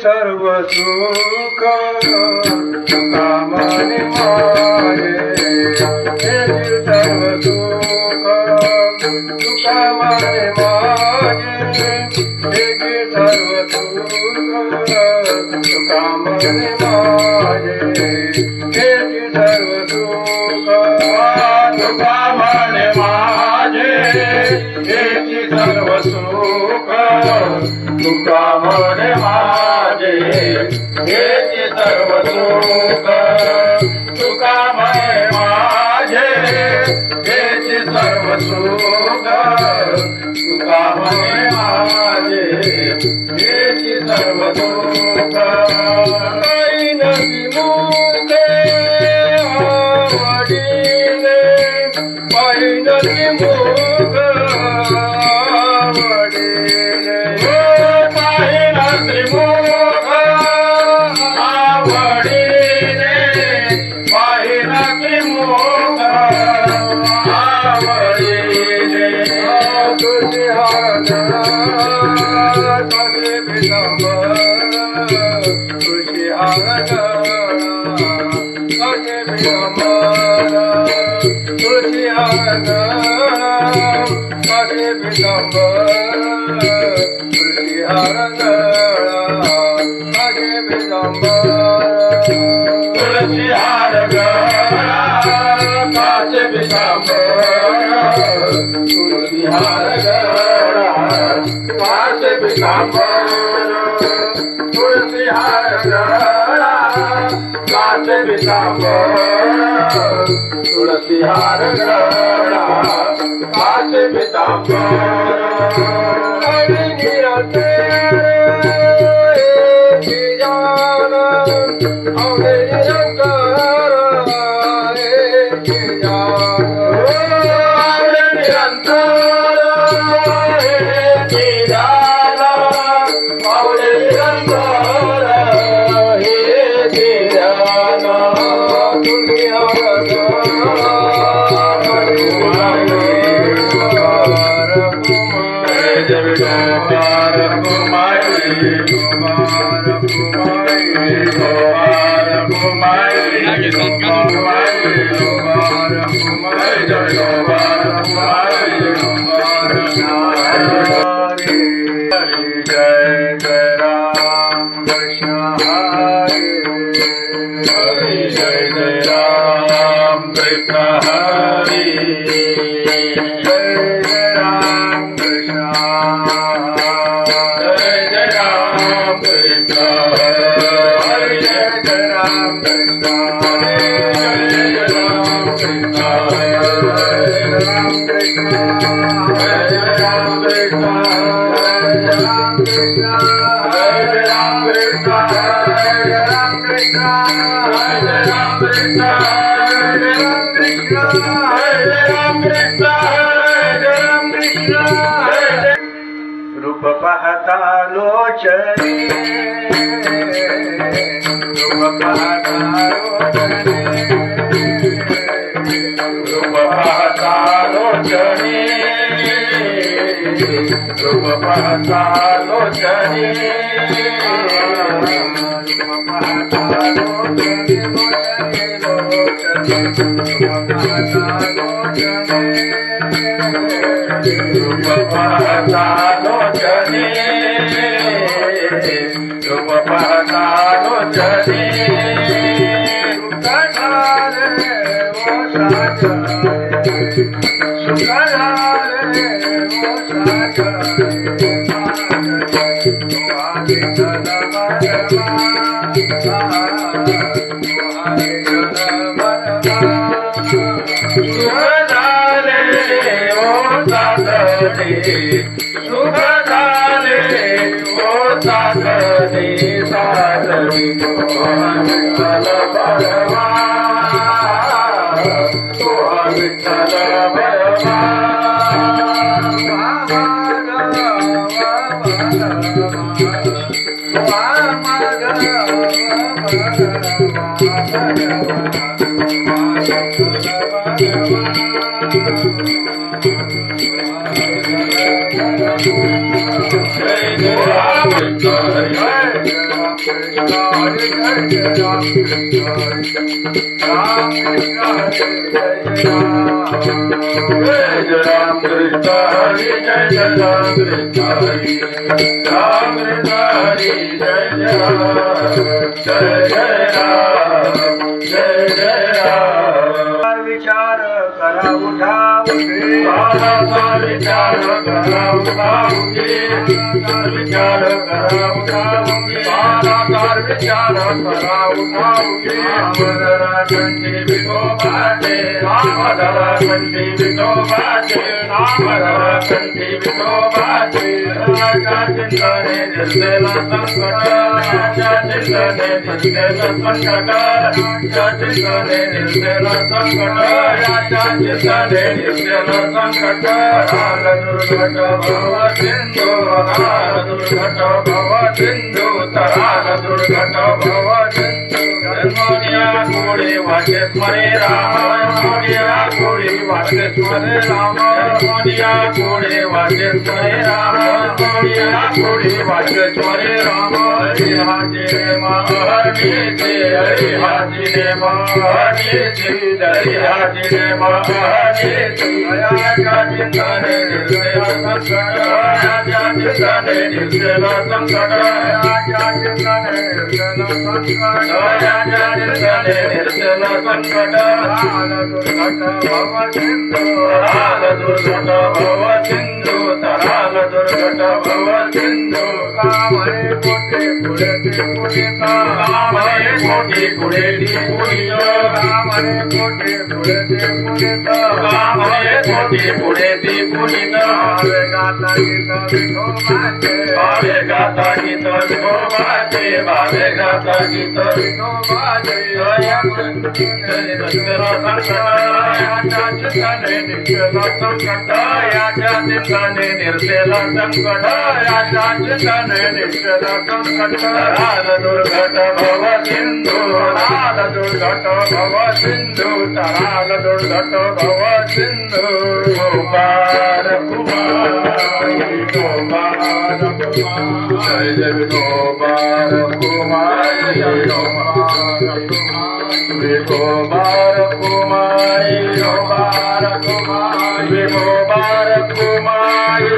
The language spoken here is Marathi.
सर्व सुख तुका मने माये सर्व सुख तुका मने माये सर्व सुख तुका मने माये सर्व सुख तुका मने माये सर्व सुख तुका मने माये सर्व सुख तुका मने माझे सर्व सुख तुका मने माझे सर्व सुख काही नदी मुखे आवडीने काही नदी मुख आवडीने काही नदी मुख आवडीने काही नदी मुख आवडीने तुझी हाजना कसे विलंबर तुझी हाजना कसे विलंबर तुझी हाजना कसे विलंबर तुझी हाजना कसे विलंबर तुझी हाजना कसे विलंबर तुझी हाजना कसे विलंबर तुझी हाजना कसे विलंबर तुळसी हार गळा कासे पितांबर आणि निरंतर जान अवघे निरंतर जान अवघे निरंतर जान अवघे निरंतर जान तुझी हार जय जय राम कृष्ण हरे हरे जय जय राम कृष्ण हरे जय जय राम कृष्ण जय जय राम कृष्ण हरे जय जय राम कृष्ण हरे जय जय राम कृष्ण रूप पाहता लोचने रूप पाहता लोचने रूप पाहता लोचने रूप पाहता लोचने रूप पाहता लोचने सुख झाले ओ साधने साधने विठ्ठल बळवा तो विठ्ठल बळवा राम कृष्ण हरि जय जय राम कृष्ण हरि राम कृष्ण हरि जय जय राम जय जय राम विचार करा उठा उठे विचार करा उठा उठे विचार करा उठा उठे विचार करा उठा उठे रामधरा कंठी विठोबाचे रामधरा कंठी विठोबाचे रामधरा कंठी विठोबाचे राजा चिंतने निर्देला संकट राजा चिंतने निर्देला संकट राजा चिंतने निर्देला संकट राजा चिंतने निर्देला संकट राल दुर्घट भव सिंधु राल दुर्घट भव सिंधु तराल दुर्घट भव सिंधु जन्मोनिया कोडी वाचे स्मरे राम जन्मोनिया कोडी वाचे स्मरे राम जन्मोनिया कोडी वाचे स्मरे राम जन्मोनिया कोडी वाचे स्मरे राम हरि हाजिरे महनीचे हरि हाजिरे महनीचे हरि हाजिरे महनीचे राजा चिंतने निर्देला संकट राजा चिंतने निर्देला संकट राजा चिंतने निर्देला संकट राजा चिंतने निर्देला संकट राल दुर्घट भव सिंधु राल दुर्घट भव सिंधु तराल दुर्घट भव सिंधु कामरे कोटे पुढे पुढिता कामरे कोटे पुढे पुढिता कामरे कोटे पुढे पुढिता कामरे कोटे पुढे पुढिता गाता गीत विठोबाचे बावे गाता गीत विठोबाचे बावे गाता गीत विठोबाचे या चिंतने निर्देला संकट याच्या चिंतने निर्देला संकट याच्या चिंतने निर्देला संकट राल दुर्घट भव सिंधु राल दुर्घट भव सिंधु तराल दुर्घट भव सिंधु गोपाल कुमार गोपाल कुमार जय जय गोपाल कुमार जय गोपाल कुमार विभो बार कुमारी विभो बार कुमारी